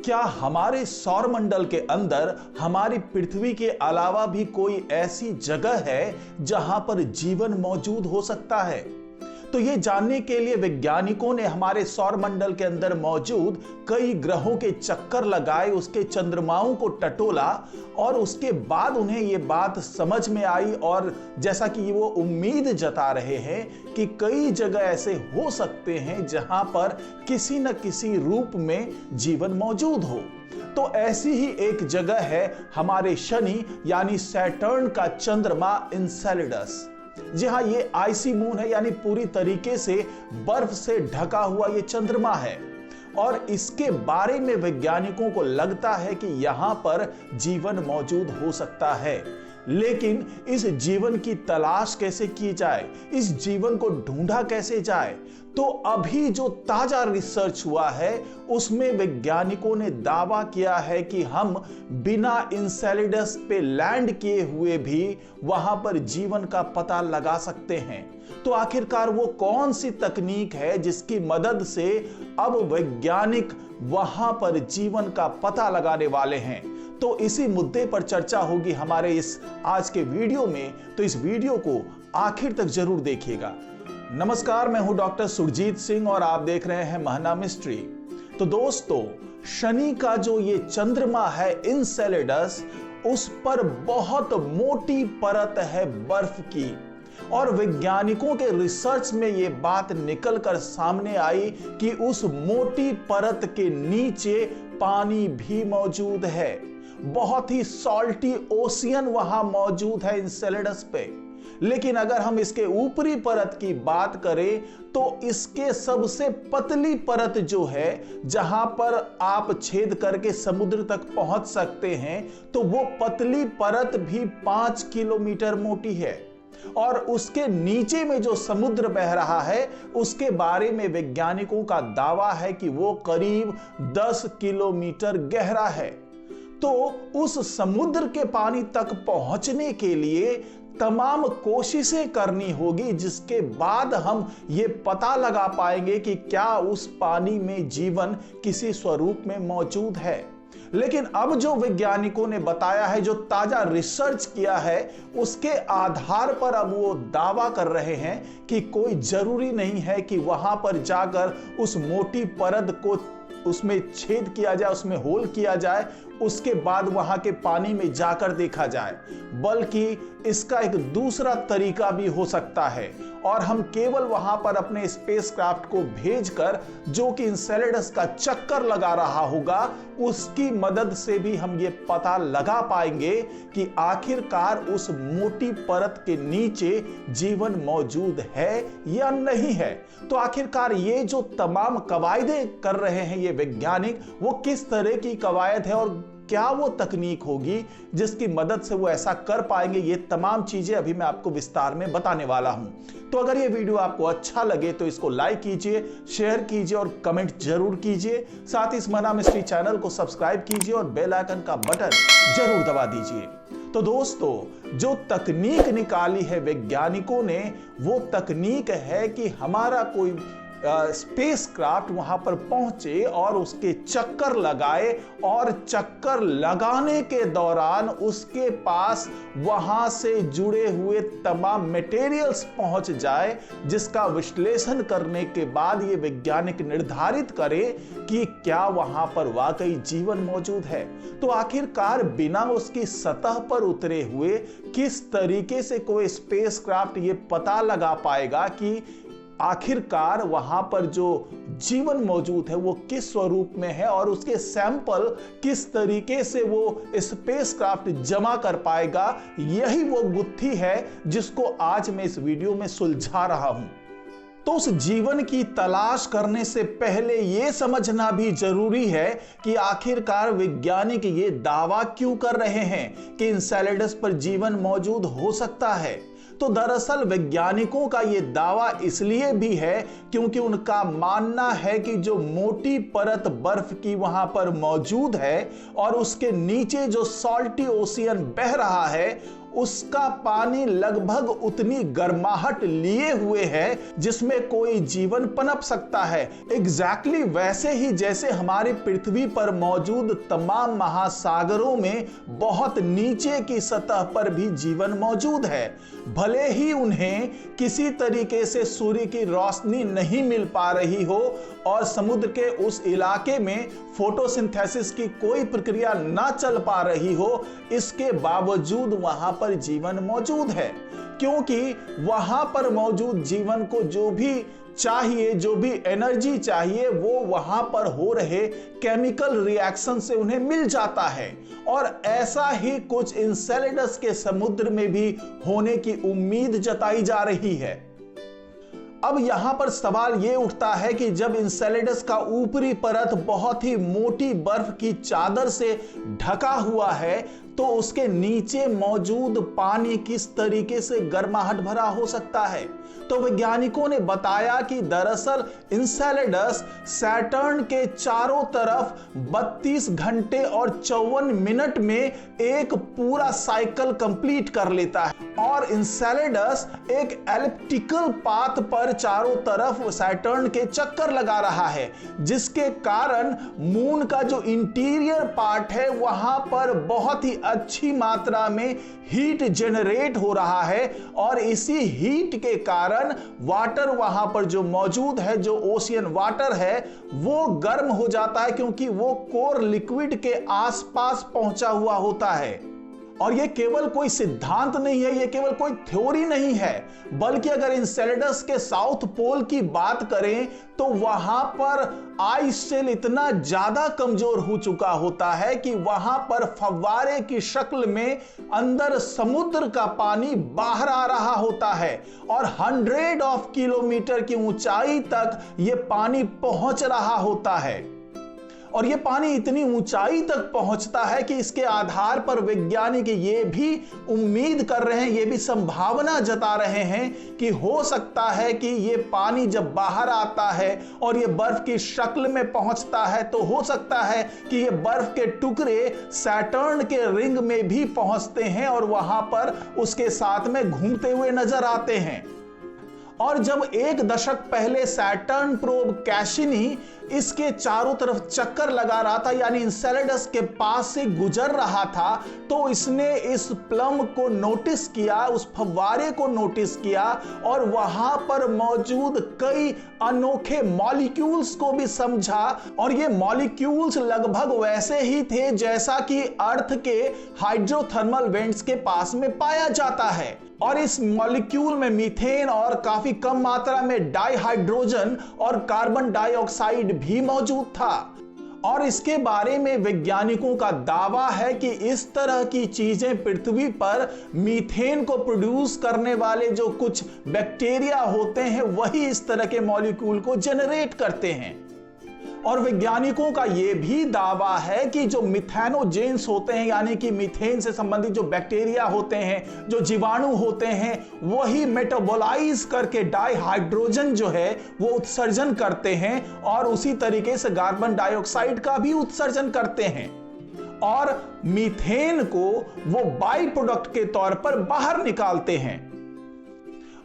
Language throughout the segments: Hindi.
क्या हमारे सौरमंडल के अंदर हमारी पृथ्वी के अलावा भी कोई ऐसी जगह है जहां पर जीवन मौजूद हो सकता है? तो ये जानने के लिए वैज्ञानिकों ने हमारे सौरमंडल के अंदर मौजूद कई ग्रहों के चक्कर लगाए, उसके चंद्रमाओं को टटोला और उसके बाद उन्हें ये बात समझ में आई और जैसा कि वो उम्मीद जता रहे हैं कि कई जगह ऐसे हो सकते हैं जहां पर किसी न किसी रूप में जीवन मौजूद हो। तो ऐसी ही एक जगह है हमारे शनि यानी सैटर्न का चंद्रमा इनसेलेडस। जी हाँ, ये आइसी मून है, यानी पूरी तरीके से बर्फ से ढका हुआ ये चंद्रमा है और इसके बारे में वैज्ञानिकों को लगता है कि यहां पर जीवन मौजूद हो सकता है। लेकिन इस जीवन की तलाश कैसे की जाए, इस जीवन को ढूंढा कैसे जाए? तो अभी जो ताजा रिसर्च हुआ है उसमें वैज्ञानिकों ने दावा किया है कि हम बिना इनसेलेडस पे लैंड किए हुए भी वहां पर जीवन का पता लगा सकते हैं। तो आखिरकार वो कौन सी तकनीक है जिसकी मदद से अब वैज्ञानिक वहां पर जीवन का पता लगाने वाले हैं? तो इसी मुद्दे पर चर्चा होगी हमारे इस आज के वीडियो में, तो इस वीडियो को आखिर तक जरूर देखिएगा। नमस्कार, मैं हूं डॉक्टर सुरजीत सिंह और आप देख रहे हैं महना मिस्ट्री। तो दोस्तों, शनि का जो ये चंद्रमा है इनसेलेडस, उस पर बहुत मोटी परत है बर्फ की और वैज्ञानिकों के रिसर्च में ये बात निकलकर सामने आई कि उस मोटी परत के नीचे पानी भी मौजूद है। बहुत ही सॉल्टी ओशियन वहां मौजूद है इनसेलेडस पे। लेकिन अगर हम इसके ऊपरी परत की बात करें तो इसके सबसे पतली परत जो है, जहां पर आप छेद करके समुद्र तक पहुंच सकते हैं, तो वो पतली परत भी 5 किलोमीटर मोटी है और उसके नीचे में जो समुद्र बह रहा है उसके बारे में वैज्ञानिकों का दावा है कि वो करीब 10 किलोमीटर गहरा है। तो उस समुद्र के पानी तक पहुंचने के लिए तमाम कोशिशें करनी होगी, जिसके बाद हम ये पता लगा पाएंगे कि क्या उस पानी में जीवन किसी स्वरूप में मौजूद है। लेकिन अब जो वैज्ञानिकों ने बताया है, जो ताजा रिसर्च किया है, उसके आधार पर अब वो दावा कर रहे हैं कि कोई जरूरी नहीं है कि वहां पर जाकर उस मोटी परत को उसमें छेद किया जाए, उसमें होल किया जाए, उसके बाद वहां के पानी में जाकर देखा जाए, बल्कि इसका एक दूसरा तरीका भी हो सकता है और हम केवल वहां पर अपने स्पेसक्राफ्ट को भेजकर, जो कि इनसेलेडस का चक्कर लगा रहा होगा, उसकी मदद से भी हम ये पता लगा पाएंगे कि आखिरकार उस मोटी परत के नीचे जीवन मौजूद है या नहीं है। तो आखिरकार ये जो तमाम कवायदें कर रहे हैं ये वैज्ञानिक, वो किस तरह की कवायद है और क्या वो तकनीक होगी जिसकी मदद से वो ऐसा कर पाएंगे, ये तमाम चीजें अभी मैं आपको विस्तार में बताने वाला हूं। तो अगर ये वीडियो आपको अच्छा लगे तो इसको लाइक कीजिए, शेयर कीजिए और कमेंट जरूर कीजिए। साथ ही इस महना मिस्ट्री चैनल को सब्सक्राइब कीजिए और बेल आइकन का बटन जरूर दबा दीजिए। तो दोस्तों, जो तकनीक निकाली है वैज्ञानिकों ने, वो तकनीक है कि हमारा कोई स्पेसक्राफ्ट वहां पर पहुंचे और उसके चक्कर लगाए और चक्कर लगाने के दौरान उसके पास वहां से जुड़े हुए तमाम मटेरियल्स पहुंच जाए, जिसका विश्लेषण करने के बाद ये वैज्ञानिक निर्धारित करे कि क्या वहां पर वाकई जीवन मौजूद है। तो आखिरकार बिना उसकी सतह पर उतरे हुए किस तरीके से कोई स्पेसक्राफ्ट ये पता लगा पाएगा कि आखिरकार वहां पर जो जीवन मौजूद है वो किस स्वरूप में है और उसके सैंपल किस तरीके से वो स्पेसक्राफ्ट जमा कर पाएगा। यही वो गुत्थी है जिसको आज मैं इस वीडियो में सुलझा रहा हूं। तो उस जीवन की तलाश करने से पहले यह समझना भी जरूरी है कि आखिरकार वैज्ञानिक ये दावा क्यों कर रहे हैं कि इनसेलेडस पर जीवन मौजूद हो सकता है। तो दरअसल वैज्ञानिकों का यह दावा इसलिए भी है क्योंकि उनका मानना है कि जो मोटी परत बर्फ की वहां पर मौजूद है और उसके नीचे जो सॉल्टी ओशियन बह रहा है, उसका पानी लगभग उतनी गर्माहट लिए हुए है जिसमें कोई जीवन पनप सकता है। एग्जैक्टली वैसे ही जैसे हमारी पृथ्वी पर मौजूद तमाम महासागरों में बहुत नीचे की सतह पर भी जीवन मौजूद है। भले ही उन्हें किसी तरीके से सूर्य की रोशनी नहीं मिल पा रही हो और समुद्र के उस इलाके में फोटोसिंथेसिस की कोई प्रक्रिया ना चल पा रही हो, इसके बावजूद वहां पर जीवन मौजूद है, क्योंकि वहां पर मौजूद जीवन को जो भी चाहिए, जो भी एनर्जी चाहिए, वो वहां पर हो रहे केमिकल रिएक्शन से उन्हें मिल जाता है। और ऐसा ही कुछ इनसेलेडस के समुद्र में भी होने की उम्मीद जताई जा रही है। अब यहां पर सवाल यह उठता है कि जब इनसेलेडस का ऊपरी परत बहुत ही मोटी बर्फ की चादर से ढका हुआ है, तो उसके नीचे मौजूद पानी किस तरीके से गर्माहट भरा हो सकता है। तो वैज्ञानिकों ने बताया कि दरअसल इनसेलेडस सैटर्न के चारों तरफ 32 घंटे और 54 मिनट में एक पूरा साइकिल कंप्लीट कर लेता है। और इनसेलेडस एक एलिप्टिकल पाथ पर चारों तरफ सैटर्न के चक्कर लगा रहा है, जिसके कारण मून का जो इंटीरियर पार्ट है वहां पर बहुत ही अच्छी मात्रा में हीट जनरेट हो रहा है। और इसी हीट के कारण वाटर वहां पर जो मौजूद है, जो ओशियन वाटर है, वो गर्म हो जाता है, क्योंकि वो कोर लिक्विड के आसपास पहुंचा हुआ होता है। और ये केवल कोई सिद्धांत नहीं है, ये केवल कोई थ्योरी नहीं है, बल्कि अगर इनसेलेडस के साउथ पोल की बात करें तो वहां पर आइस शेल इतना ज्यादा कमजोर हो चुका होता है कि वहां पर फव्वारे की शक्ल में अंदर समुद्र का पानी बाहर आ रहा होता है और 100 किलोमीटर की ऊंचाई तक यह पानी पहुंच रहा होता है। और यह पानी इतनी ऊंचाई तक पहुंचता है कि इसके आधार पर वैज्ञानिक ये भी उम्मीद कर रहे हैं, ये भी संभावना जता रहे हैं कि हो सकता है कि ये पानी जब बाहर आता है और ये बर्फ की शक्ल में पहुंचता है, तो हो सकता है कि ये बर्फ के टुकड़े सैटर्न के रिंग में भी पहुंचते हैं और वहां पर उसके साथ में घूमते हुए नजर आते हैं। और जब एक दशक पहले सैटर्न प्रोब कैसिनी इसके चारों तरफ चक्कर लगा रहा था, यानी इनसेलेडस के पास से गुजर रहा था, तो इसने इस प्लम को नोटिस किया, उस फव्वारे को नोटिस किया और वहां पर मौजूद कई अनोखे मॉलिक्यूल्स को भी समझा। और ये मॉलिक्यूल्स लगभग वैसे ही थे जैसा कि अर्थ के हाइड्रोथर्मल वेंट्स के पास में पाया जाता है। और इस मॉलिक्यूल में मीथेन और काफी कम मात्रा में डाइहाइड्रोजन और कार्बन डाइऑक्साइड भी मौजूद था। और इसके बारे में वैज्ञानिकों का दावा है कि इस तरह की चीजें पृथ्वी पर मीथेन को प्रोड्यूस करने वाले जो कुछ बैक्टीरिया होते हैं, वही इस तरह के मॉलिक्यूल को जनरेट करते हैं। और वैज्ञानिकों का यह भी दावा है कि जो मिथेनोजेंस होते हैं, यानी कि मीथेन से संबंधित जो बैक्टीरिया होते हैं, जो जीवाणु होते हैं, वही मेटाबोलाइज करके डाइहाइड्रोजन जो है वो उत्सर्जन करते हैं और उसी तरीके से कार्बन डाइऑक्साइड का भी उत्सर्जन करते हैं और मीथेन को वो बाई प्रोडक्ट के तौर पर बाहर निकालते हैं।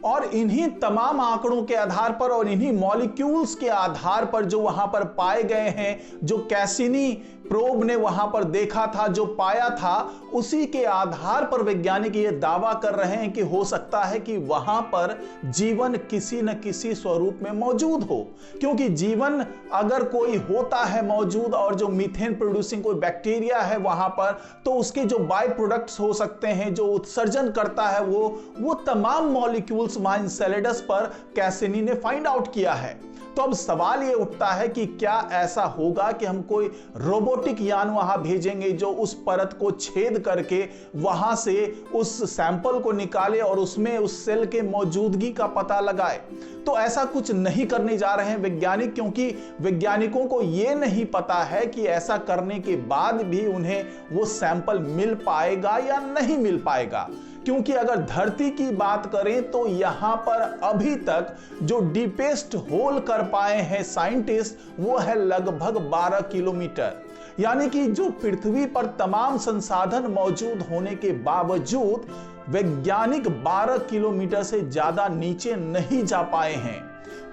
और इन्हीं तमाम आंकड़ों के आधार पर और इन्हीं मॉलिक्यूल्स के आधार पर जो वहां पर पाए गए हैं, जो कैसिनी प्रोब ने वहां पर देखा था, जो पाया था, उसी के आधार पर वैज्ञानिक ये दावा कर रहे हैं कि हो सकता है कि वहां पर जीवन किसी न किसी स्वरूप में मौजूद हो। क्योंकि जीवन अगर कोई होता है मौजूद और जो मीथेन प्रोड्यूसिंग कोई बैक्टीरिया है वहां पर, तो उसके जो बाय प्रोडक्ट्स हो सकते हैं, जो उत्सर्जन करता है, वो तमाम मॉलिक्यूल्स वहां इनसेलेडस पर कैसिनी ने फाइंड आउट किया है। तो अब सवाल ये उठता है कि क्या ऐसा होगा कि हम कोई रोबोटिक यान वहां भेजेंगे जो उस परत को छेद करके वहां से उस सैंपल को निकाले और उसमें उस सेल के मौजूदगी का पता लगाए। तो ऐसा कुछ नहीं करने जा रहे हैं वैज्ञानिक, क्योंकि वैज्ञानिकों को यह नहीं पता है कि ऐसा करने के बाद भी उन्हें वो सैंपल मिल पाएगा या नहीं मिल पाएगा। क्योंकि अगर धरती की बात करें तो यहां पर अभी तक जो डीपेस्ट होल कर पाए हैं साइंटिस्ट, वो है लगभग 12 किलोमीटर। यानी कि जो पृथ्वी पर तमाम संसाधन मौजूद होने के बावजूद वैज्ञानिक 12 किलोमीटर से ज्यादा नीचे नहीं जा पाए हैं।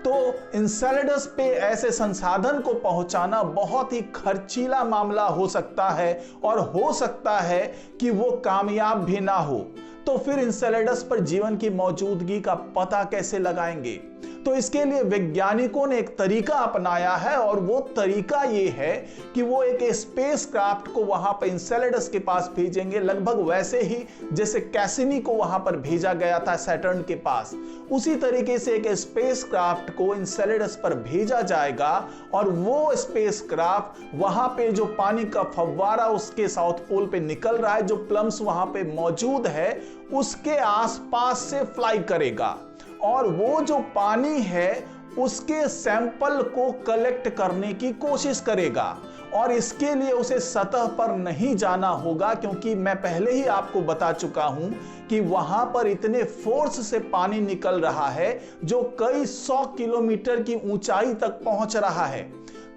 तो इनसेलेडस पे ऐसे संसाधन को पहुंचाना बहुत ही खर्चीला मामला हो सकता है और हो सकता है कि वो कामयाब भी ना हो। तो फिर इनसेलेडस पर जीवन की मौजूदगी का पता कैसे लगाएंगे? तो इसके लिए वैज्ञानिकों ने एक तरीका अपनाया है और वो तरीका ये है कि वो एक स्पेसक्राफ्ट को वहां पर इनसेलेडस के पास भेजेंगे, लगभग वैसे ही जैसे कैसिनी को वहां पर भेजा गया था सैटर्न के पास। उसी तरीके से एक स्पेसक्राफ्ट को इनसेलेडस पर भेजा जाएगा और वो स्पेसक्राफ्ट वहां पे जो पानी का फव्वारा उसके साउथ पोल पे निकल रहा है, जो प्लम्स वहां पे मौजूद है, उसके आसपास से फ्लाई करेगा और वो जो पानी है उसके सैंपल को कलेक्ट करने की कोशिश करेगा। और इसके लिए उसे सतह पर नहीं जाना होगा, क्योंकि मैं पहले ही आपको बता चुका हूं कि वहां पर इतने फोर्स से पानी निकल रहा है जो कई 100 किलोमीटर की ऊंचाई तक पहुंच रहा है।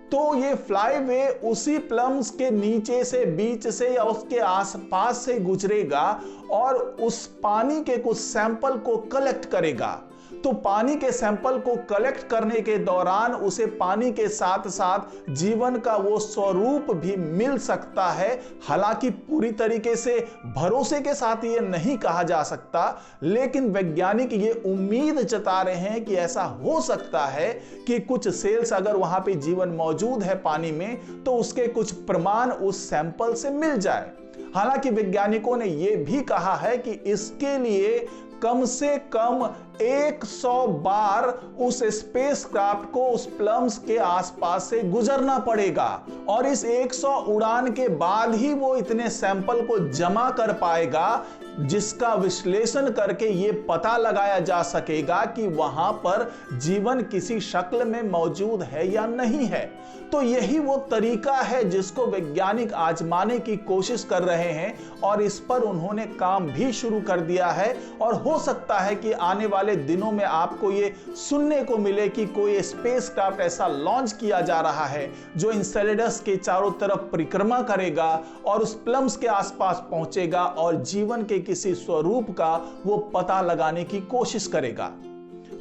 तो ये फ्लाईवे उसी प्लम्स के नीचे से, बीच से या उसके आसपास से गुजरेगा और उस पानी के कुछ सैंपल को कलेक्ट करेगा। तो पानी के सैंपल को कलेक्ट करने के दौरान उसे पानी के साथ साथ जीवन का वो स्वरूप भी मिल सकता है। हालांकि पूरी तरीके से भरोसे के साथ ये नहीं कहा जा सकता, लेकिन वैज्ञानिक ये उम्मीद जता रहे हैं कि ऐसा हो सकता है कि कुछ सेल्स, अगर वहां पे जीवन मौजूद है पानी में, तो उसके कुछ प्रमाण उस सैंपल से मिल जाए। हालांकि वैज्ञानिकों ने यह भी कहा है कि इसके लिए कम से कम 100 बार उस स्पेसक्राफ्ट को उस प्लम्स के आसपास से गुजरना पड़ेगा और इस 100 उड़ान के बाद ही वो इतने सैंपल को जमा कर पाएगा जिसका विश्लेषण करके ये पता लगाया जा सकेगा कि वहां पर जीवन किसी शक्ल में मौजूद है या नहीं है। तो यही वो तरीका है जिसको वैज्ञानिक आजमाने की कोशिश कर रहे हैं और इस पर उन्होंने काम भी शुरू कर दिया है। और हो सकता है कि आने वाले दिनों में आपको ये सुनने को मिले कि कोई स्पेसक्राफ्ट ऐसा लॉन्च किया जा रहा है जो इनसेलेडस के चारों तरफ परिक्रमा करेगा और उस प्लम्स के आसपास पहुंचेगा और जीवन के किसी स्वरूप का वो पता लगाने की कोशिश करेगा।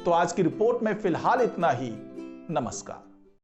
तो आज की रिपोर्ट में फिलहाल इतना ही। नमस्कार।